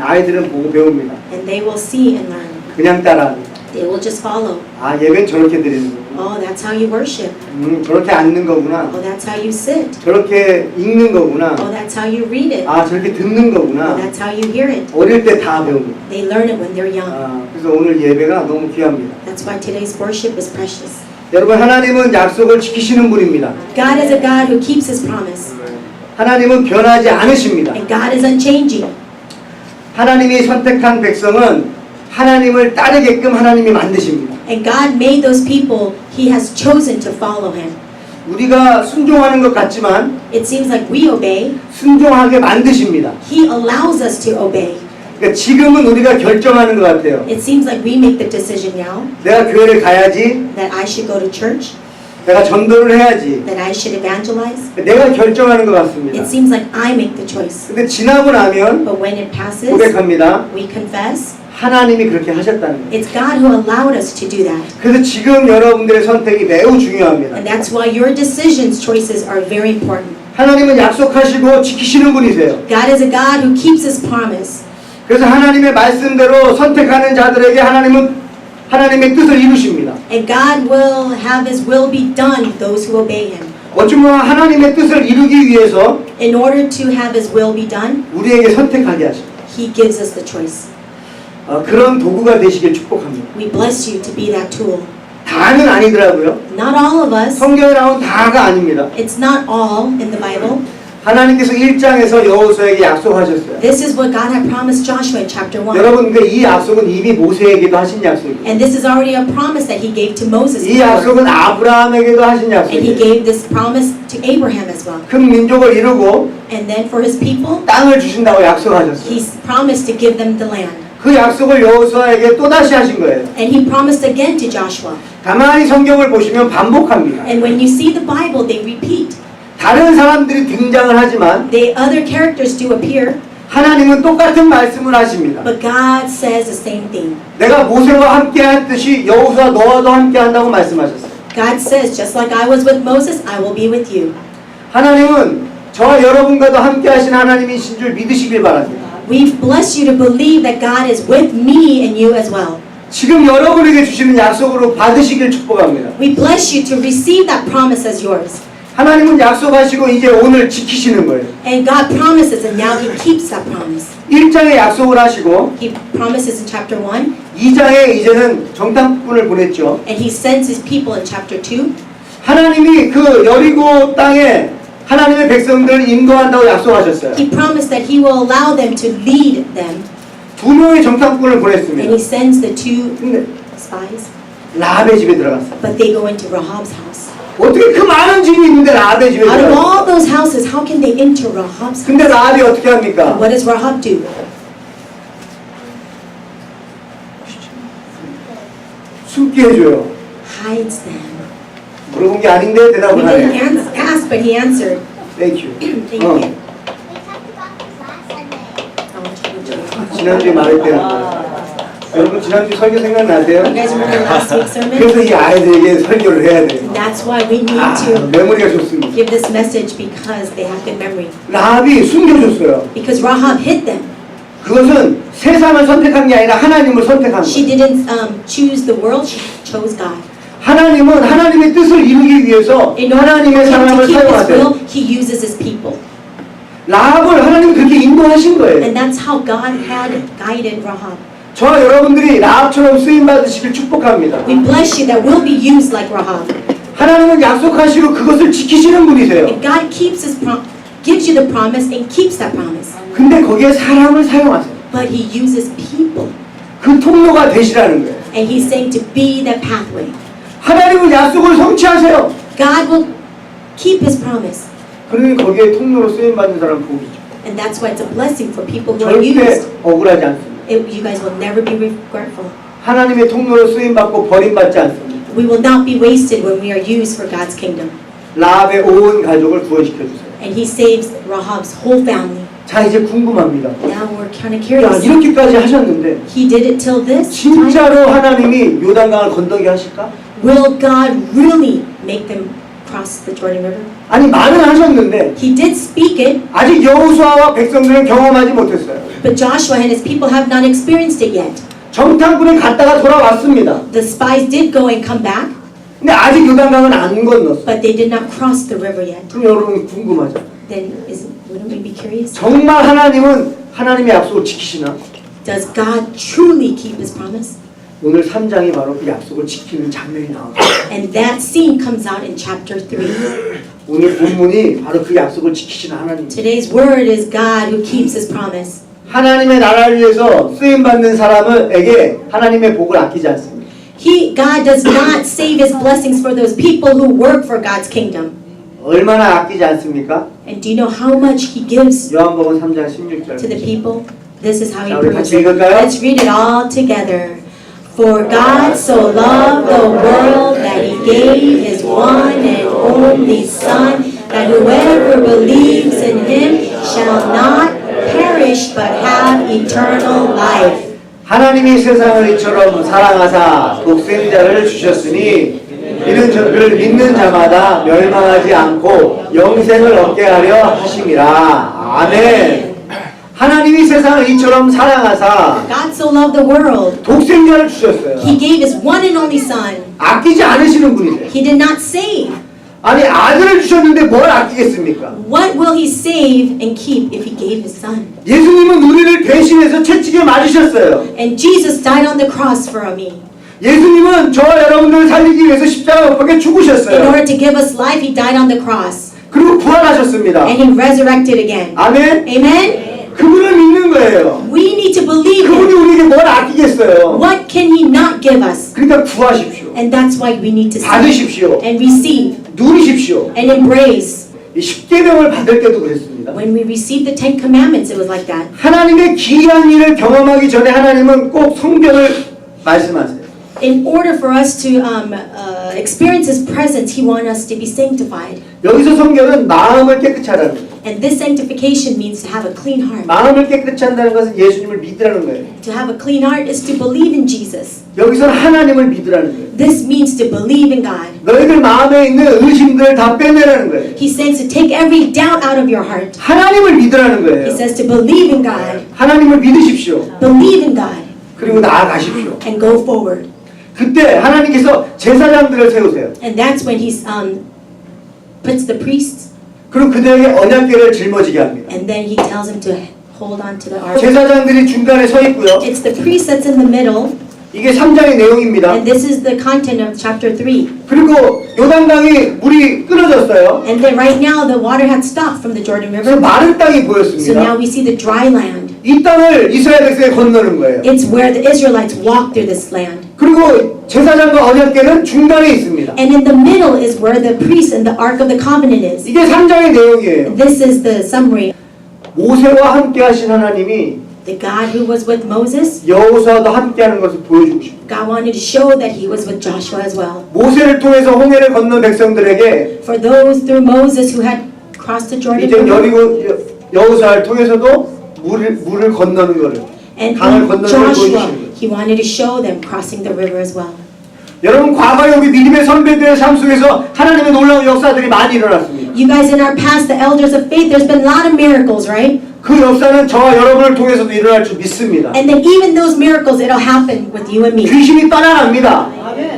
아이들은 보고 배웁니다. And they will see and learn. 그냥 따라합니다. They will just follow. 아, 예배는 저렇게 드리는 거구나. Oh, that's how you worship. 저렇게 앉는 거구나. Oh, that's how you sit. 저렇게 읽는 거구나. Oh, that's how you read it. 아, 저렇게 듣는 거구나. Oh, that's how you hear it. 어릴 때 다 배웁니다. They learn it when they're young. 아, 그래서 오늘 예배가 너무 귀합니다. That's why today's worship is precious. 여러분, 하나님은 약속을 지키시는 분입니다. God is a God who keeps His promise. 하나님은 변하지 않으십니다. And God is unchanging. 하나님이 선택한 백성은 하나님을 따르게끔 하나님이 만드십니다. And God made those people He has chosen to follow Him. 우리가 순종하는 것 같지만 It seems like we obey. 순종하게 만드십니다. He allows us to obey. 그러니까 지금은 우리가 결정하는 것 같아요. It seems like we make the decision now 내가 교회를 가야지, that I should go to church, 내가 전도를 해야지. that I should evangelize. 내가 결정하는 것 같습니다. It seems like I make the choice. 근데 지나고 나면 But when it passes, 고백합니다. we confess. 하나님이 그렇게 하셨다는 거예요. It's God who allowed us to do that. 그래서 지금 여러분들의 선택이 매우 중요합니다. And that's why your decisions, choices are very important. 하나님은 약속하시고 지키시는 분이세요. God is a God who keeps His promise. 그래서 하나님의 말씀대로 선택하는 자들에게 하나님은 하나님의 뜻을 이루십니다. And God will have His will be done with those who obey Him. 어쩌면 하나님의 뜻을 이루기 위해서 In order to have His will be done, 우리에게 선택하게 하십니다. He gives us the choice. 그런 도구가 되시길 축복합니다. We bless you to be that tool. 다는 아니더라고요. Not all of us. 성경에 나온 다가 아닙니다. It's not all in the Bible. 하나님께서 1장에서 여호수아에게 약속하셨어요. This is what God had promised Joshua in chapter 1. 여러분, 이 약속은 이미 모세에게도 하신 약속이에요. And this is already a promise that He gave to Moses 이 before. 약속은 아브라함에게도 하신 And He 약속이에요. gave this promise to Abraham as well. 큰 민족을 이루고 And then for His people, 땅을 주신다고 약속하셨어요. He promised to give them the land. 그 약속을 여호수아에게 또다시 하신 거예요. And He promised again to Joshua. 가만히 성경을 보시면 반복합니다. And when you see the Bible, they repeat. 다른 사람들이 등장을 하지만 Other characters do appear, 하나님은 똑같은 말씀을 하십니다. but God says the same thing. 내가 모세와 함께 했듯이 여호수아 너와도 함께 한다고 말씀하셨어요. God says, just like I was with Moses, I will be with you. 하나님은 저와 여러분과도 함께 하신 하나님이신 줄 믿으시길 바랍니다. We bless you to believe that God is with me and you as well. 지금 여러분에게 주시는 약속으로 받으시길 축복합니다. We bless you to receive that promise as yours. 하나님은 약속하시고 이제 오늘 지키시는 거예요. And God promises and now He keeps that promise. 1장에 약속을 하시고 He promises in chapter 1 2장에 이제는 정탐꾼을 보냈죠. and He sends His people in chapter 2. 하나님이 그 여리고 땅에 하나님의 백성들을 인도한다고 약속하셨어요. He promised that He will allow them to lead them. 2명의 정탐꾼을 And 보냈습니다. He sends the two 근데 spies, 라합의 집에 들어갔어요. but they go into Rahab's house. 어떻게 그 많은 집이 있는데 라합의 집에 Out of 들어갔어요? all those houses, how can they enter Rahab's 근데 house? 라합이 어떻게 합니까? What does Rahab do? 숨게 해줘요. Hides them. 물어본 게 아닌데 He 대답을 didn't 하네. ask, but he answered. Thank you. Thank 어. you. 지난주에 말했대요. 여러분 지난주 설교 생각나세요? You guys remember last week's sermon? 그래서 이 아이들에게 설교를 해야 돼요. That's why we need 아, to 메모리가 좋습니다. give this message because they have good memory. 라합이 숨겨줬어요. Because Rahab hid them. 그것은 세상을 선택한 게 아니라 하나님을 선택한 She 거예요. didn't choose the world, she chose God. 하나님은 하나님의 뜻을 이루기 위해서 In order for 하나님의 him to 사람을 keep His 사용하세요. will, He uses His people. 라합을 하나님이 그렇게 인도하신 거예요. And that's how God had guided Rahab. 저와 여러분들이 라합처럼 쓰임 받으시길 축복합니다. We bless you that we'll be used like Rahab. 하나님은 약속하시고 그것을 지키시는 분이세요. And God keeps gives you the promise and keeps that promise. 근데 거기에 사람을 사용하세요. But He uses people. 그 통로가 되시라는 거예요. And He's saying to be the pathway. 하나님은 약속을 성취하세요. God will keep His promise. 그러니 거기에 통로로 쓰임 받는 사람 복이죠. And that's why it's a blessing for people who are 절대 used. 억울하지 않습니다. You guys will never be regretful. 하나님의 통로로 쓰임 받고 버림받지 않습니다. We will not be wasted when we are used for God's kingdom. 라합의 온 가족을 구원시켜 주세요. And He saves Rahab's whole family. 자, 이제 궁금합니다. Now we're kind of 야, curious. 이렇게까지 하셨는데 He did it till this time. 진짜로 하나님이 요단강을 건너게 하실까? Will God really make them cross the Jordan River? 아니, 말은 하셨는데 He did speak it, 아직 여호수아와 백성들은 경험하지 못했어요. But Joshua and his people have not experienced it yet. 정탐꾼이 갔다가 돌아왔습니다. The spies did go and come back, 근데 아직 요단강은 안 건넜어. but they did not cross the river yet. 그럼 여러분 궁금하죠? Then wouldn't we be curious? 정말 하나님은 하나님의 약속을 지키시나? Does God truly keep his promise? 오늘 3장이 바로 그 약속을 지키는 장면이 나옵니다. And that scene comes out in chapter 3. 오늘 본문이 바로 그 약속을 지키시는 하나님. Today's word is God who keeps his promise. 하나님의 나라를 위해서 쓰임 받는 사람에게 하나님의 복을 아끼지 않습니다. God does not save his blessings for those people who work for God's kingdom. 얼마나 아끼지 않습니까? And do you know how much he gives 요한복음 3장 16절. to the people? This is how he 자, 우리 proves 같이 it. 읽을까요? Let's read it all together. For God so loved the world that he gave his one and only Son, that whoever believes in him shall not perish but have eternal life. 하나님이 세상을 이처럼 사랑하사 독생자를 주셨으니 이는 그를 믿는 자마다 멸망하지 않고 영생을 얻게 하려 하심이라. 아멘. 하나님이 세상을 이처럼 사랑하사 God so loved the world, 독생자를 주셨어요. he gave his one and only Son. 아끼지 않으시는 분이세요. He did not save. 아니 아들을 주셨는데 뭘 아끼겠습니까? What will he save and keep if he gave his Son? 예수님은 우리를 대신해서 채찍에 맞으셨어요. And Jesus died on the cross for me. 예수님은 저와 여러분들을 살리기 위해서 십자가 못 박혀 In 죽으셨어요. order to give us life, he died on the cross. 그리고 부활하셨습니다. And he resurrected again. 아멘. Amen? 그분을 믿는 거예요. We need to believe 그분이 him. 우리에게 뭘 아끼겠어요? What can he not give us? 그러니까 구하십시오. And that's why we need to seek 받으십시오. and receive 누리십시오. and embrace. 이 십계명을 받을 때도 그랬습니다. When we received the Ten Commandments, it was like that. 하나님의 기이한 일을 경험하기 전에 하나님은 꼭 성경을 말씀하세요. In order for us to experience his presence, he wants us to be sanctified. 여기서 성경은 마음을 깨끗이 하라는 거예요. And this sanctification means to have a clean heart. 마음을 깨끗이 한다는 것은 예수님을 믿으라는 거예요. To have a clean heart is to believe in Jesus. 여기서는 하나님을 믿으라는 거예요. This means to believe in God. 너희들 마음에 있는 의심들을 다 빼내라는 거예요. He says to take every doubt out of your heart. 하나님을 믿으라는 He 거예요. says to believe in God. 하나님을 믿으십시오. Believe in God 그리고 나아가십시오. and go forward. 그때 하나님께서 제사장들을 세우세요. And that's when he puts the priests, 그리고 그들에게 언약궤를 짊어지게 합니다. and then he tells them to hold on to the ark. 제사장들이 중간에 서 있고요. It's the priest that's in the middle, 이게 3장의 내용입니다. and this is the content of chapter 3. 그리고 요단강이 물이 끊어졌어요. And then right now the water had stopped from the Jordan 그래서 River. 마른 땅이 So now 보였습니다. we see the dry land. 이 땅을 이스라엘 백성이 건너는 거예요. It's where the Israelites walk through this land. 그리고 제사장과 언약궤는 중간에 있습니다. And in the middle is where the priest and the Ark of the Covenant is. 이게 3장의 내용이에요. This is the summary. 모세와 함께 하신 하나님이 The God who was with Moses, 여호수아도 함께 하는 것을 보여주고 싶어요. God wanted to show that he was with Joshua as well. 모세를 통해서 홍해를 건넌 백성들에게 For those through Moses who had crossed the Jordan 이제 River, 여호수아를 통해서도 물을 건너는 것을 and 강을 through 건너는 걸 Joshua, 보여주시는 거예요. he wanted to show them crossing the river as well. 여러분 과거에 우리 믿음의 선배들의 삶 속에서 하나님의 놀라운 역사들이 많이 일어났습니다. You guys in our past, the elders of faith, there's been a lot of miracles, right? 그 역사는 저와 여러분을 통해서도 일어날 줄 믿습니다. And then even those miracles, it'll happen with you and me. 귀신이 떠나갑니다.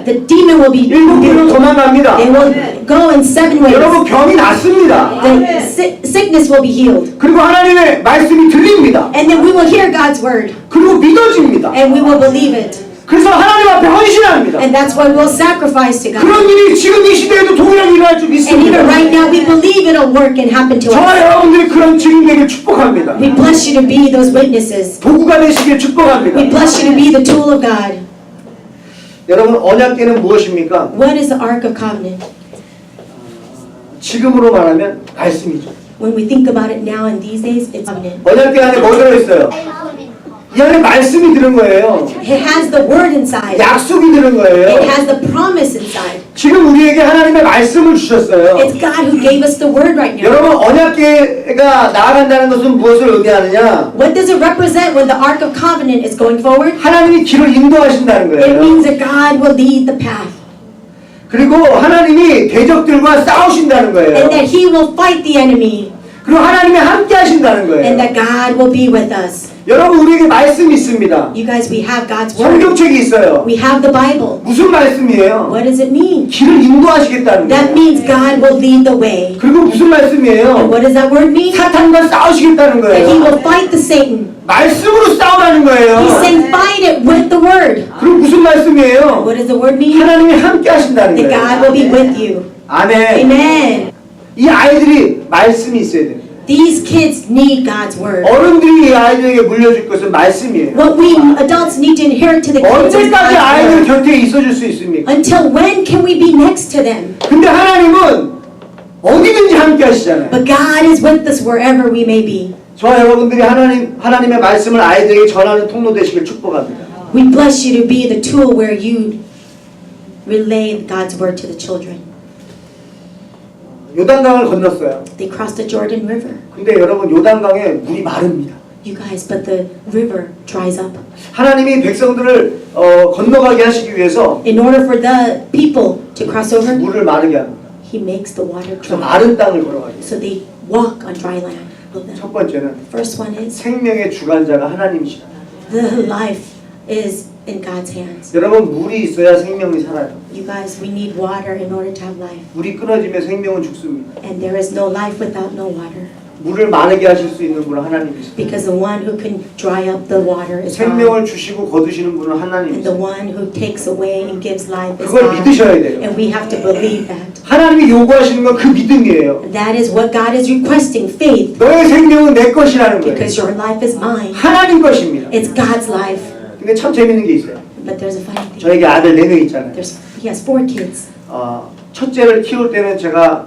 The demon will be 일곱 길로 도망갑니다. They will go in 7 ways. 여러분 병이 낫습니다. The sickness will be healed. 그리고 하나님의 말씀이 들립니다. And then we will hear God's word. 그리고 믿어집니다. And we will believe it. 그래서 하나님 앞에 헌신합니다. And that's why we'll sacrifice to God. 그런 일이 지금 이 시대에도 동일하게 일어날 줄 And 믿습니다. even right now, we believe it'll work and happen to 저와 us. 여러분들이 그런 증인에게 축복합니다. We bless you to be those witnesses. 도구가 되시길 We 축복합니다. bless you to be the tool of God. 여러분 언약궤는 무엇입니까? What is the Ark of Covenant? 지금으로 말하면 말씀이죠. When we think about it now in these days, it's covenant. 언약궤 안에 뭐 들어있어요? 이 안에 말씀이 들은 거예요. It has the word inside. 약속이 들은 거예요. It has the promise inside. 지금 우리에게 하나님의 말씀을 주셨어요. It's God who gave us the word right now. 여러분 언약궤가 나아간다는 것은 무엇을 의미하느냐? What does it represent when the Ark of Covenant is going forward? 하나님이 길을 인도하신다는 It 거예요. means that God will lead the path. 그리고 하나님이 대적들과 싸우신다는 거예요. And that He will fight the enemy. 그리고 하나님이 함께 하신다는 and 거예요. that God will be with us. 여러분 우리에게 말씀이 있습니다. You guys, we have God's word. 성경책이 있어요. We have the Bible. 무슨 말씀이에요? What does it mean? 길을 인도하시겠다는 That 거예요. means God will lead the way. 그리고 무슨 And 말씀이에요? what does that word mean? 사탄과 싸우시겠다는 That He 거예요. will fight the Satan. 말씀으로 싸우라는 거예요. He's saying fight it with the word. 그리고 무슨 말씀이에요? What does the word mean? 하나님이 함께 하신다는 That God 거예요. will be with you. 아멘. Amen. 이 아이들이 말씀이 있어야 돼요. These kids need God's word. 어른들이 이 아이들에게 물려줄 것은 말씀이에요. What we adults need to inherit to the kids is 언제까지 God's 아이들 word. 곁에 있어줄 수 있습니까? Until when can we be next to them? 근데 하나님은 어디든지 함께 하시잖아요. But God is with us wherever we may be. 저와 여러분들이 하나님의 말씀을 아이들에게 전하는 통로 되시길 축복합니다. We bless you to be the tool where you relay God's word to the children. 요단강을 건넜어요. They crossed the Jordan River. 근데 여러분 요단강에 물이 마릅니다. You guys, but the river dries up. 하나님이 백성들을 건너가게 하시기 위해서 In order for the people to cross over, 물을 마르게 합니다. He makes the water 그래서 dry. 마른 땅을 걸어가게 해요. So they walk on dry land. 첫 번째는 First one is 생명의 주관자가 하나님이시다. the life is in God's hands. 여러분 물이 있어야 생명이 살아요. You guys, we need water in order to have life. 물이 끊어지면 생명은 죽습니다. And there is no life without no water. 물을 마르게 하실 수 있는 분은 하나님이시다. Because the one who can dry up the water is God. 생명을 주시고 거두시는 분은 And 하나님이시다. the one who takes away and gives life is 그걸 God. 믿으셔야 돼요. And we have to believe that. 하나님이 요구하시는 건 그 믿음이에요. That is what God is requesting, faith. 너의 생명은 내 것이라는 거예요. Because your life is mine. 하나님 것입니다. It's God's life. 근데 참 재밌는 게 있어요. But there's a funny thing. 저에게 아들 4명 있잖아요. He has 4 kids. 첫째를 키울 때는 제가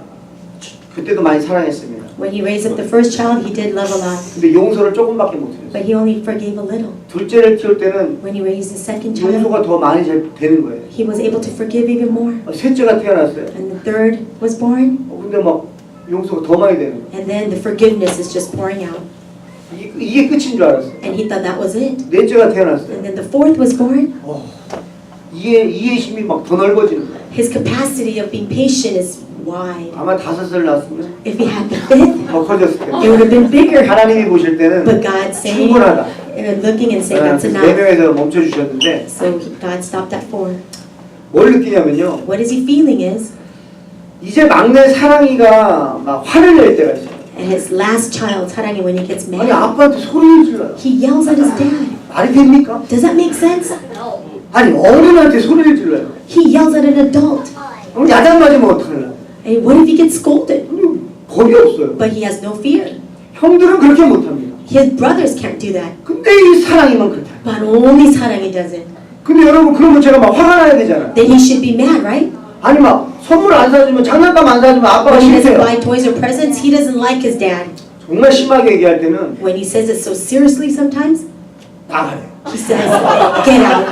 그때도 많이 사랑했습니다. When he raised up the first child, he did love a lot. 근데 용서를 조금밖에 못해요. But he only forgave a little. 둘째를 키울 때는 When he raised the second child, 용서가 더 많이 되는 거예요. he was able to forgive even more. 셋째가 태어났어요. And the third was born. 근데 막 용서가 더 많이 되는 거예요. And then the forgiveness is just pouring out. 이게 끝인 줄 알았어요. And he thought that was it. 넷째가 태어났어요. And then the fourth was born. 이해심이 막 더 넓어지는 거예요. His capacity of being patient is wide. 아마 5살 낳았으면 If he had the fifth, 더 커졌을 it 텐데. would have been bigger. 하나님이 보실 때는 But God saying, 충분하다. looking and saying that's 네 enough. 명에서 멈춰 주셨는데 So God stopped at 4. 뭘 느끼냐면요. What is he feeling is, 이제 막내 사랑이가 막 화를 낼 때가 있어요. and his last child, 사랑이, when he gets 아니 mad, 아빠한테 소리를 질러요. he yells at his dad. 말이 됩니까? Does that make sense? 아니 어른한테 소리를 질러요. He yells at an adult. 그럼 야단 맞으면 어떡하려고? And what if he gets scolded? 겁이 없어요. But he has no fear. 형들은 그렇게 못합니다. His brothers can't do that. 근데 이 사랑이만 그렇다. But only 사랑이 does it. 근데 여러분 그러면 제가 막 화가 나야 되잖아요. Then he should be mad, right? 아니 막 선물 안 사주면 장난감 안 사주면 아빠가 When he doesn't 싫대요. buy toys or presents, he doesn't like his dad. 정말 심하게 얘기할 때는 When he says it so seriously sometimes, 나가래. he says, get out.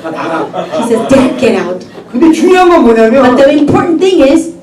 나가. He says, Dad, get out. 근데 중요한 건 But 뭐냐면 the important thing is,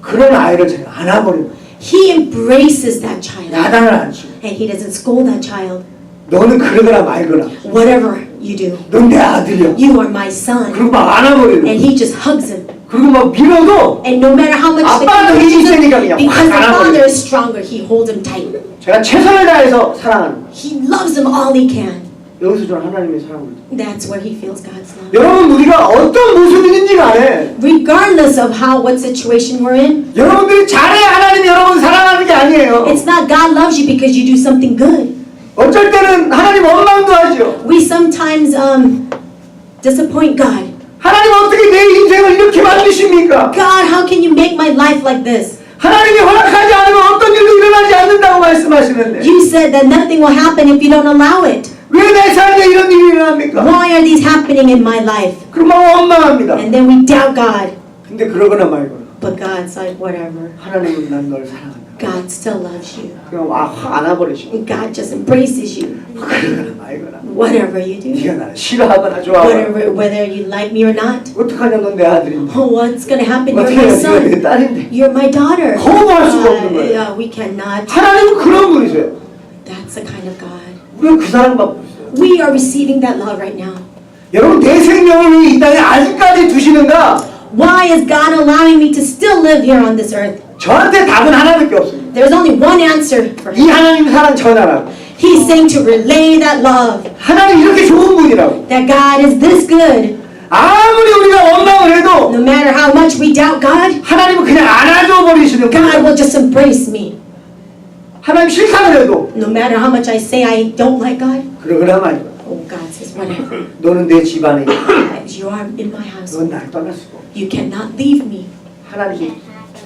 그런 아이를 제가 안아버려요. he embraces that child. 야단을 안 치고. And he doesn't scold that child. 너는 그러거나 말거나. Whatever you do, 넌 내 아들이야. you are my son. 그리고 막 안아버려요. And he just hugs him. 그리고 막 밀어도 And no matter how much the 아빠도 kid 힘이 pushes 세니까 him, 그냥 because 확 the father 안아버려요. is stronger, he holds him tight. 제가 최선을 다해서 사랑하는 거예요. He loves him all he can. 여기서 저는 하나님의 사랑을 느껴요. That's where he feels God's love. 여러분 우리가 어떤 모습이든지 간에 Regardless of what situation we're in, 여러분들이 잘해야 하나님이 여러분 사랑하는 게 아니에요. it's not God loves you because you do something good. 어쩔 때는 하나님 원망도 하죠. We sometimes disappoint God. 하나님 어떻게 내 인생을 이렇게 만드십니까? God, how can you make my life like this? 하나님이 허락하지 않으면 어떤 일도 일어나지 않는다고 말씀하시는데 You said that nothing will happen if you don't allow it. 왜 내 삶에 이런 일이 일어납니까? Why are these happening in my life? 그러면 원망합니다. And then we doubt God. 근데 그러거나 말거나 But God's like, whatever. 하나님은 난 널 사랑한다. God still loves you. 그냥 확 안아버리시고 And God just embraces you. 그러거나 말거나 Whatever you do. 네가 나를 싫어하거나 좋아하거나 Whether you like me or not. 어떡하냐 넌 내 아들인데 Oh, what's going to happen? You're 어떻게 my 해야 네가 내 son. 딸인데 You're my daughter. 거부할 수가 없는 거예요. We cannot. 하나님은 그런 분이세요. That's the kind of God. 우리가 그 사랑 받고 있어요. We are receiving that love right now. 여러분 내 생명을 왜 이 땅에 아직까지 두시는가? Why is God allowing me to still live here on this earth? 저한테 답은 하나밖에 없습니다. There's only one answer for 이 him. 하나님 사랑 전하라고. He's saying to relay that love, 하나님 이렇게 좋은 분이라고. that God is this good. 아무리 우리가 원망을 해도 No matter how much we doubt God, 하나님은 그냥 안아줘 버리시는 God 거예요. will just embrace me. 하나님 싫다고 해도 No matter how much I say I don't like God, 그러면 아니야. oh, God says, whatever. 너는 내 집안에 있다. You are in my house. 넌 날 떠날 수가 없어. You cannot leave me. 하나님이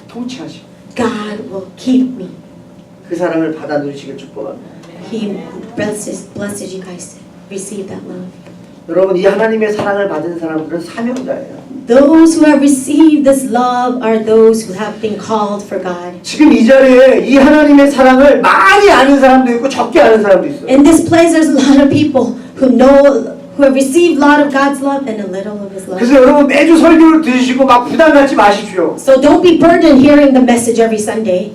통치하시고 God will keep me. 그 사랑을 받아 누리시길 축복합니다. He blesses you guys. Receive that love. 여러분 이 하나님의 사랑을 받은 사람들은 사명자예요. Those who have received this love are those who have been called for God. 지금 이 자리에 이 하나님의 사랑을 많이 아는 사람도 있고 적게 아는 사람도 있어요. In this place, there's a lot of people who have received a lot of God's love and a little of His love. 그래서 여러분 매주 설교를 들으시고 막 부담 갖지 마십시오. So don't be burdened hearing the message every Sunday.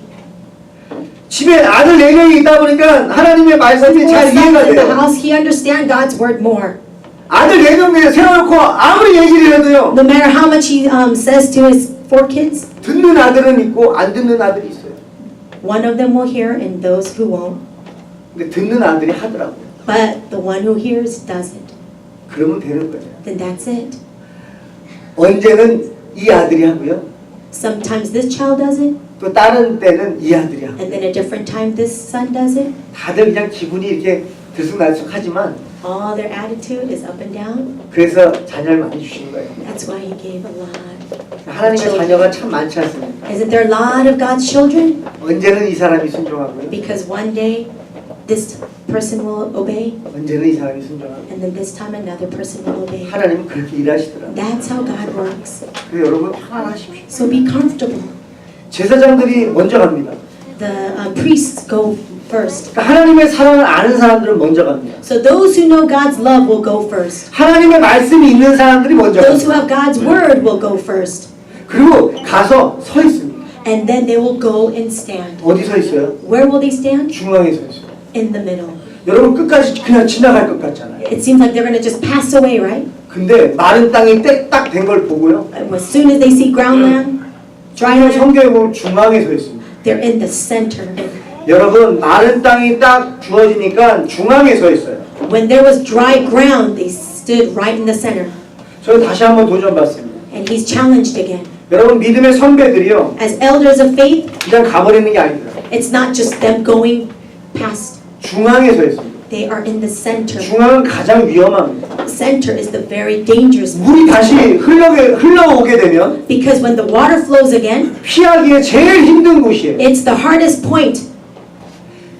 집에 아들 4명이 있다 보니까 하나님의 말씀이 Who 잘 has 이해가 sons in the 돼요. house, he understands God's word more. 아들 4명 세워놓고 아무리 얘기를 해도요. No matter how much he says to his 4 kids, 듣는 아들은 있고 안 듣는 아들이 있어요. one of them will hear and those who won't. 근데 듣는 아들이 하더라고요. But the one who hears doesn't. 그러면 되는 거예요. Then that's it. 언제는 이 아들이 하고요. Sometimes this child does it, 또 다른 때는 이 아들이 하고. and then a different time this son does it. 다들 그냥 기분이 이렇게 들쑥날쑥하지만 All their attitude is up and down. 그래서 자녀를 많이 주신 거예요. That's why he gave a lot. 하나님의 자녀가 참 많지 않습니까? Isn't there a lot of God's children? 언제는 이 사람이 순종하고요. Because one day this person will obey, 언제는 이 사람이 순종하고. and then this time another person will obey. 하나님은 그렇게 일하시더라고요. That's how God works. 그래서 여러분 편안하십시오. So be comfortable. 제사장들이 먼저 갑니다. The priests go first. 그러니까 하나님의 사랑을 아는 사람들은 먼저 갑니다. So those who know God's love will go first. 하나님의 말씀이 있는 사람들이 먼저 Those who 갑니다. have God's word will go first. 그리고 가서 서 있습니다. And then they will go and stand. 어디 서 있어요? Where will they stand? 중앙에 서 있어요. In the middle. 여러분 끝까지 그냥 지나갈 것 같잖아요. It seems like they're going to just pass away, right? 근데 마른 땅이 딱 된 걸 보고요. As soon as they see ground land, dry land, 성경에 보면 중앙에 서 있습니다. they're in the center. 여러분 마른 땅이 딱 주어지니까 중앙에 서 있어요. When there was dry ground, they stood right in the center. 저는 다시 한번 도전받습니다. And he's challenged again. 여러분 믿음의 선배들이요. As elders of faith, 그냥 가버리는 게 아니라 it's not just them going past. 중앙에 서 있습니다. They are in the center. 중앙은 가장 위험합니다. Center is the very dangerous one. 물이 다시 흘러오게 되면 Because when the water flows again, 피하기에 제일 힘든 곳이에요. it's the hardest point.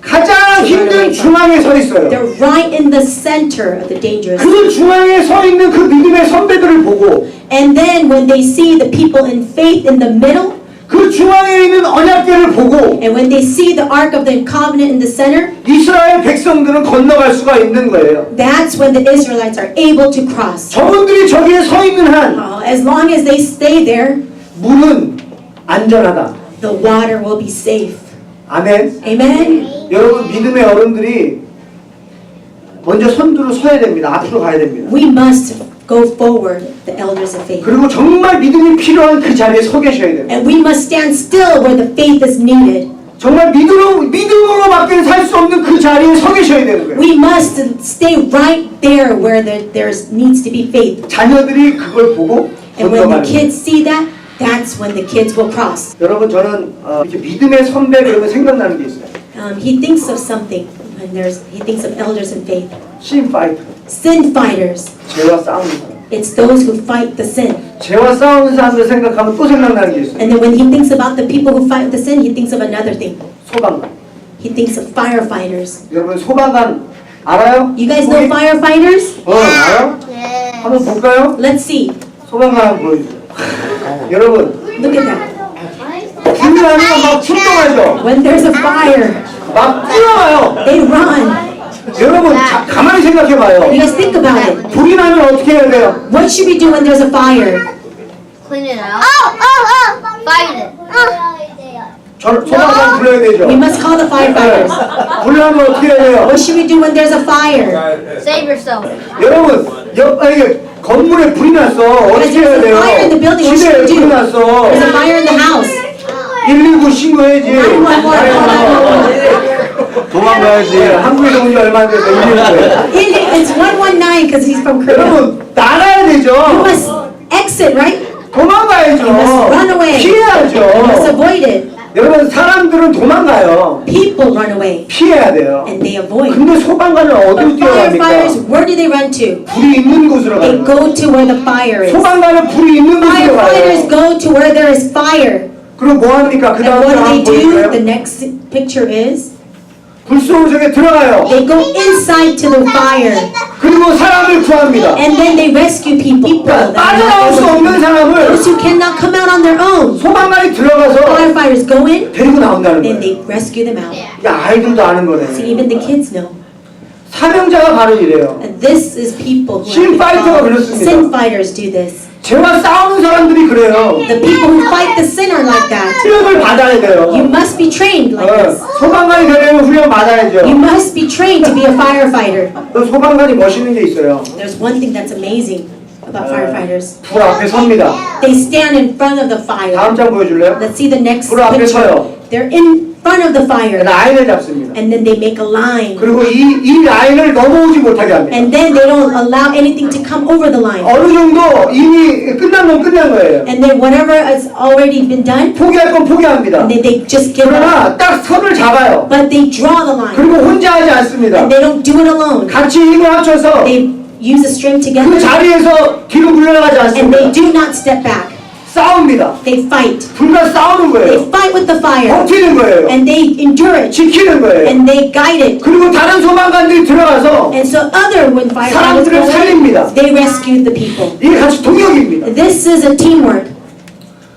가장 힘든 중앙에 서 있어요. They're right in the center of the dangerous. 그 중앙에 서 있는 그 믿음의 선배들을 보고 And then when they see the people in faith in the middle, 그 중앙에 있는 언약궤를 보고 and when they see the Ark of the Covenant in the center, 이스라엘 백성들은 건너갈 수가 있는 거예요. that's when the Israelites are able to cross. 저분들이 저기에 서 있는 한 As long as they stay there, 물은 안전하다. the water will be safe. 아멘. Amen? 여러분 믿음의 어른들이 먼저 선두로 서야 됩니다. 앞으로 가야 됩니다. We must go forward, the elders of faith. 그리고 정말 믿음이 필요한 그 자리에 서 계셔야 됩니다. And we must stand still where the faith is needed. 정말 믿음으로밖에 살 수 없는 그 자리에 서 계셔야 되는 거예요. We must stay right there where there needs to be faith. 자녀들이 그걸 보고 And when the 건너가는 거예요. kids see that, that's when the kids will cross. 여러분 저는 이렇게 믿음의 선배 그러면 생각나는 게 있어요. He thinks of something when he thinks of elders in faith. 신 파이터. Sin fighters. 죄와 싸우는 사람. It's those who fight the sin. 죄와 싸우는 사람들 생각하면 또 생각나는 게 있어요. And then when he thinks about the people who fight the sin, he thinks of another thing. 소방관. He thinks of firefighters. 여러분 소방관 알아요? You guys know firefighters? 알아요? 한번 볼까요? Let's see. 소방관 한번 보여주세요. 여러분 Look at that. 불이 나면 막 출동하죠. When there's a fire, 막 뛰어와요. they run. 여러분 가만히 생각해봐요. You guys think about it. 불이 나면 어떻게 해야 돼요? What should we do when there's a fire? Clean it out. Fight it. 소방관 불러야 되죠. We must call the firefighters. 불이 나면 어떻게 해야 돼요? What should we do when there's a fire? Save yourself. 여러분 이게 건물에 불이 났어. 어떻게 해야 돼요? There's a fire in the building. What 집에 should we 불이 do? 났어. There's a fire in the house. 119 신고해야지. 911. 도망가야지. 한국에서 온 지 얼마 안 돼서 119에. It's 119 because he's from Korea. 여러분 나가야 You 되죠. must exit, right? 도망가야죠. You must run away. You must 피해야죠. avoid it. 여러분 사람들은 도망가요. People run away 피해야 돼요. and they avoid. 근데 소방관은 어디로 But firefighters, 뛰어갑니까? where do they run to? 불이 있는 곳으로 They 가는 거예요. go to where the fire is. 소방관은 불이 있는 곳으로 Firefighters 가요. go to where there is fire. 그리고 뭐 합니까? 그 And 다음 what do they 한번 do? The 보여줄까요? next picture is 불 속으로 저게 들어가요. they go inside to the fire 그리고 사람을 구합니다. and then they rescue people. 그러니까 that 빠져나올 수 are 없는 사람을 those who cannot come out on their own. 소방관이 들어가서 Firefighters go in 데리고 나온다는 and 거예요. they rescue them out. 이게 아이들도 아는 See, 거네. even the kids know. 사명자가 바로 이래요. And this is people who Sin have been fighter가 called. 그렇습니다. Sin fighters do this. 죄와 싸우는 사람들이 그래요. The people who fight the sin are like that. 훈련을 받아야 돼요. You must be trained like this. 소방관이 되려면 훈련 You 받아야죠. must be trained to be a firefighter. 또 소방관이 멋있는 게 있어요. There's one thing that's amazing about firefighters. 불 앞에 섭니다. They stand in front of the fire. 다음 장 보여줄래요? Let's see the next 불 앞에 picture. 서요. They're in front of the fire. 라인을 잡습니다. And then they make a line. 그리고 이 라인을 넘어오지 못하게 합니다. And then they don't allow anything to come over the line. 어느 정도 이미 끝난 건 끝난 거예요. And then whatever has already been done, 포기할 건 포기합니다. and then they just give up. 그러나 딱 선을 잡아요. But they draw the line. 그리고 혼자 하지 않습니다. And they don't do it alone. 같이 힘을 합쳐서 They use a string 그 together. 자리에서 뒤로 물러나가지 And they 않습니다. do not step back. 싸웁니다. They fight. 불과 싸우는 They 거예요. fight with the fire. 버티는 거예요. And they endure it. 지키는 거예요. And they guide it. 그리고 다른 소방관들이 들어가서 And so other when firefighters 사람들을 go in, 살립니다. they rescue the people. 이게 같이 동역입니다. This is a teamwork.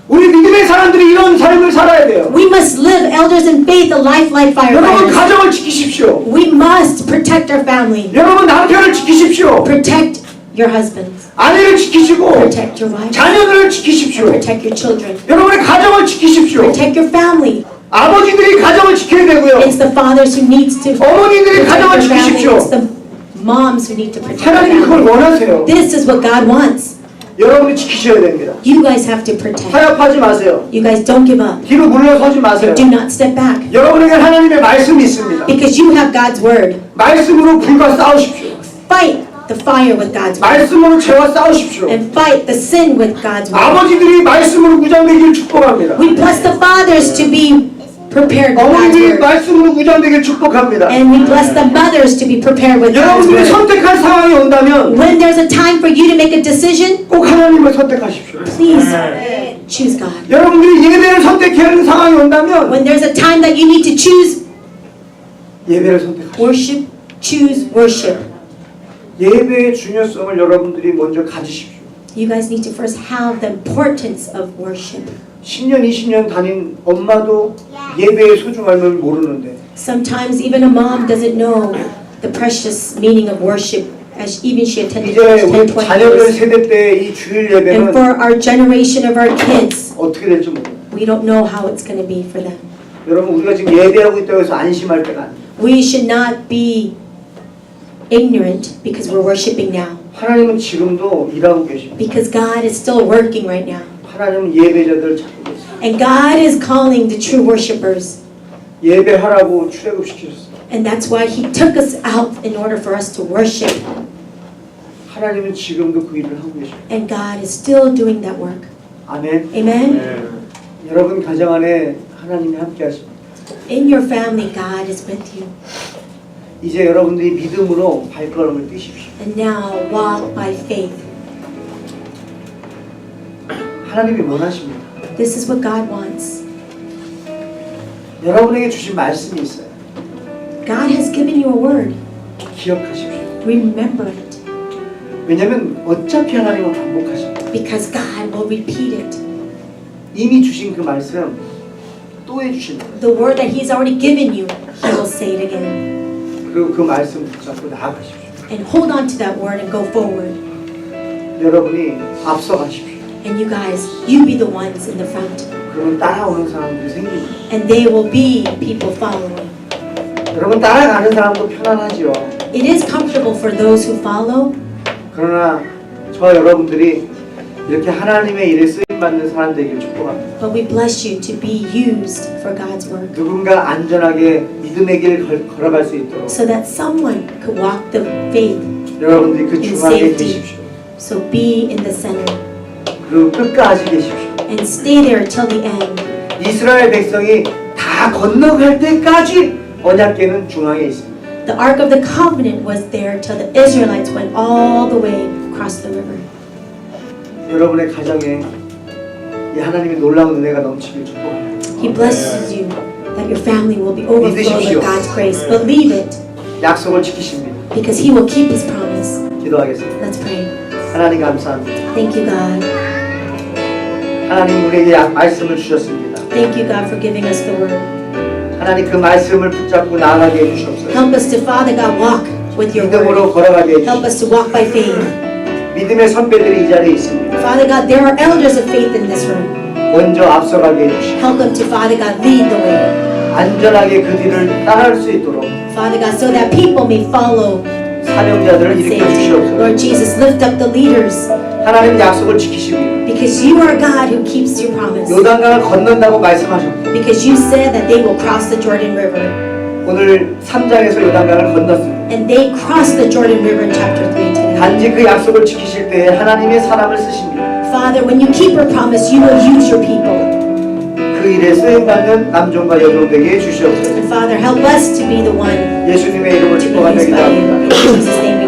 우리 믿음의 사람들이 이런 삶을 살아야 돼요. We must live, elders in faith, a life like 여러분 firefighters. 가정을 지키십시오. We must protect our family. 여러분 남편을 지키십시오. Protect your husbands. 아내를 지키시고 Protect your wives. 자녀들을 지키십시오. Protect your children. 여러분의 가정을 지키십시오. Protect your family. 아버지들이 가정을 지켜야 되고요. It's the fathers who needs to 어머니들이 protect 가정을 their family. 지키십시오. It's the moms who need to protect their 하나님이 그걸 family. 원하세요. This is what God wants. 여러분이 지키셔야 됩니다. You guys have to protect. 타협하지 마세요. You guys don't give up. 뒤로 물러서지 마세요. Do not step back. 여러분에게 하나님의 말씀이 있습니다. Because you have God's word. 말씀으로 불과 싸우십시오. Fight the fire with God's word. 말씀으로 죄와 싸우십시오. And fight the sin with God's word. 아버지들이 말씀으로 무장되길 축복합니다. We bless the fathers to be prepared with God's 어머니들이 word. 말씀으로 무장되길 축복합니다. And we bless the mothers to be prepared with God's 여러분들이 word. 선택할 상황이 온다면 When there's a time for you to make a decision, 꼭 하나님을 선택하십시오. please choose God. 여러분들이 예배를 선택해야 하는 상황이 온다면 When there's a time that you need to choose 예배를 선택하십시오. worship, choose worship. 예배의 중요성을 여러분들이 먼저 가지십시오. You guys need to first have the importance of worship. 10년, 20년 다닌 엄마도 예배의 소중함을 모르는데 Sometimes even a mom doesn't know the precious meaning of worship as even she attended 이제 church 10, 우리 20 자녀들 years. 세대 때 이 주일 And 예배는 for our generation of our kids, 어떻게 될지 모릅니다. we don't know how it's going to be for them. 여러분 우리가 지금 예배하고 있다고 해서 안심할 때가 아니에요. We should not be ignorant because we're worshiping now. 하나님은 지금도 일하고 계십니다. Because God is still working right now. 하나님은 예배자들을 찾고 계십니다. And God is calling the true worshipers. 예배하라고 출애굽시키셨어요. And that's why He took us out in order for us to worship. 하나님은 지금도 그 일을 하고 계십니다. And God is still doing that work. 아멘. Amen? 여러분 가정 안에 하나님이 함께 하십니다. In your family, God is with you. 이제 여러분들이 믿음으로 발걸음을 뛰십시오. And now walk by faith. 하나님이 원하십니다. This is what God wants. 여러분에게 주신 말씀이 있어요. God has given you a word. 기억하십시오. Remember it. 왜냐하면 어차피 하나님은 반복하십니다. Because God will repeat it. 이미 주신 그 말씀 또 해주신다. The word that He's already given you, He will say it again. 그리고 그 말씀 붙잡고 나아가십시오. And hold on to that word and go forward. 여러분이 앞서가십시오. And you guys, you be the ones in the front. 그러면 따라오는 사람들이 생깁니다. And they will be people following. 여러분 따라가는 사람도 편안하지요. It is comfortable for those who follow. 그러나 저와 여러분들이 이렇게 하나님의 일에 쓰임 쓰임받는 사람 되기를 축복합니다. But we bless you to be used for God's work 누군가 안전하게 믿음의 길 걸어갈 수 있도록 so that someone could walk the faith 여러분들이 그 in 중앙에 safety. 계십시오. So be in the center 그리고 끝까지 계십시오. and stay there till the end. 이스라엘 백성이 다 건너갈 때까지 언약궤는 중앙에 있습니다. The Ark of the Covenant was there till the Israelites went all the way across the river. 여러분의 가정에 이 하나님의 놀라운 은혜가 넘치길 축복합니다. He blesses you that your family will be overflowed with God's grace. Believe it 약속을 지키십니다. because He will keep His promise. 기도하겠습니다. Let's pray. 하나님 감사합니다. Thank you, God. 하나님 우리에게 말씀을 주셨습니다. Thank you, God, for giving us the word. 하나님 그 말씀을 붙잡고 나아가게 해주시옵소서. Help us to, Father God, walk with your 믿음으로 word. 걸어가게 Help 해주시옵소서. us to walk by faith. 믿음의 선배들이 이 자리에 있습니다. Father God, there are elders of faith in this room. 먼저 앞서가게 해주시옵소서. Help them to, Father God, lead the way. 안전하게 그 뒤를 따라갈 수 있도록 Father God, so that people may follow 사명자들을 in 일으켜 safety. 주시옵소서. Lord Jesus, lift up the leaders 하나님 약속을 지키십니다. because you are God who keeps your promise. 요단강을 건넌다고 말씀하셨고 Because you said that they will cross the Jordan River. 오늘 3장에서 요단강을 건넜습니다. And they crossed the Jordan River in chapter 3 today. 단지 그 약속을 지키실 때에 하나님의 사람을 쓰십니다. Father, when you keep your promise, you will use your people. 그 일에 쓰임받는 남종과 여종 되게 해주시옵소서. And Father, help us to be the one 예수님의 이름으로 to be 축복하며 used by you. 기도합니다. In Jesus' name